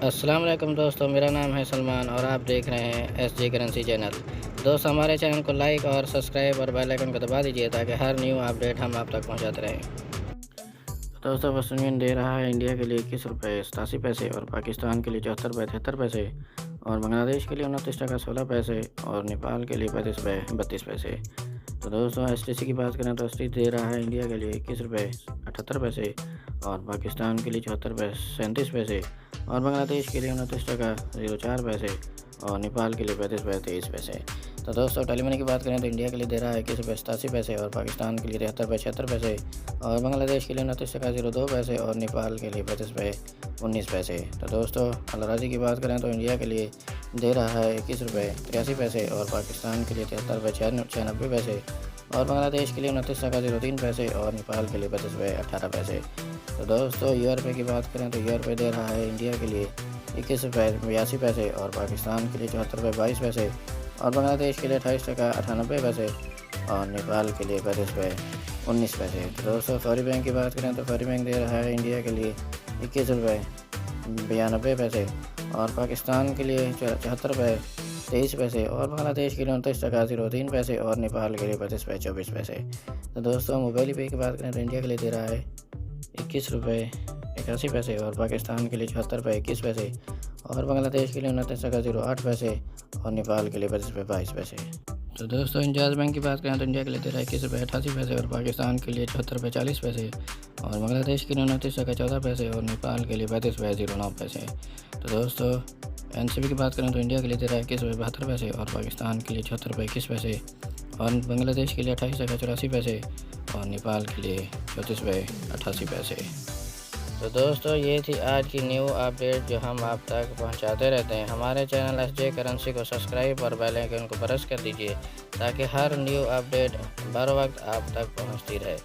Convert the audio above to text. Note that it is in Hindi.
अस्सलाम वालेकुम दोस्तों, मेरा नाम है सलमान और आप देख रहे हैं एसजे करेंसी चैनल। दोस्तों, हमारे चैनल को लाइक और सब्सक्राइब और बेल आइकन को दबा दीजिए ताकि हर न्यू अपडेट हम आप तक पहुंचाते रहें। तो दोस्तों, वेस्टर्न यूनियन दे रहा है इंडिया के लिए 21 रुपये 87 पैसे और पाकिस्तान के लिए 74 रुपये 73 पैसे और बांग्लादेश के लिए 29 टका 16 पैसे और नेपाल के लिए 35 रुपये 32 पैसे। तो दोस्तों, एसटीसी की बात करें तो एसटीसी दे रहा है इंडिया के लिए 21 रुपये 78 पैसे और पाकिस्तान के लिए 74 रुपये 37 पैसे और बांग्लादेश के लिए 29 टका 04 पैसे और नेपाल के लिए 35 रुपये 23 पैसे। तो दोस्तों, टेलीमनी की बात करें तो इंडिया के लिए दे रहा है 21 रुपये 87 पैसे और पाकिस्तान के लिए 73 रुपये 76 पैसे और बांग्लादेश के लिए 29 टका 02 पैसे और नेपाल के लिए 35 रुपये 19 पैसे। तो दोस्तों, अलराजी की बात करें तो इंडिया के लिए दे रहा है 21 रुपये 83 पैसे और पाकिस्तान के लिए 73 रुपये 96 पैसे और बांग्लादेश के लिए 29 टका 03 पैसे और नेपाल के लिए 35 रुपये 18 पैसे। तो दोस्तों, ₹1 की बात करें तो ₹1 दे रहा है इंडिया के लिए 21 रुपये 82 पैसे और पाकिस्तान के लिए 74 रुपये 22 पैसे और बांग्लादेश के लिए 28 टका 98 पैसे और नेपाल के लिए 35 रुपये 19 पैसे। तो दोस्तों, फौरी बैंक की बात करें तो फौरी बैंक दे रहा है इंडिया के लिए 21 रुपये 92 पैसे और पाकिस्तान के लिए 74 रुपये 23 पैसे और बांग्लादेश के लिए 29 टका 03 पैसे और नेपाल के लिए 35 रुपये 24 पैसे। तो दोस्तों, मोबाइल पे की बात करें तो इंडिया के लिए दे रहा है 21 रुपये 81 पैसे और पाकिस्तान के लिए 74 रुपये 21 पैसे और बांग्लादेश के लिए 29 टका 08 पैसे और नेपाल के लिए 35 रुपये 22 पैसे। तो दोस्तों, इंजाज बैंक की बात करें तो इंडिया के लिए दे रहा है 21 रुपये 88 पैसे और पाकिस्तान के लिए 74 रुपये 40 पैसे और बांग्लादेश के लिए 29 टका 14 पैसे और नेपाल के लिए 35 रुपये 09 पैसे। तो दोस्तों, एनसीबी की बात करें तो इंडिया के लिए दे रहा है 21 रुपये 72 पैसे और पाकिस्तान के लिए 74 रुपये 21 पैसे और बांग्लादेश के लिए 28 टका 84 पैसे और नेपाल के लिए 34 रुपये 88 पैसे। तो दोस्तों, ये थी आज की न्यू अपडेट जो हम आप तक पहुंचाते रहते हैं। हमारे चैनल एसजे करेंसी को सब्सक्राइब और बेल आइकन को प्रेस कर दीजिए ताकि हर न्यू अपडेट बर वक्त आप तक पहुंचती रहे।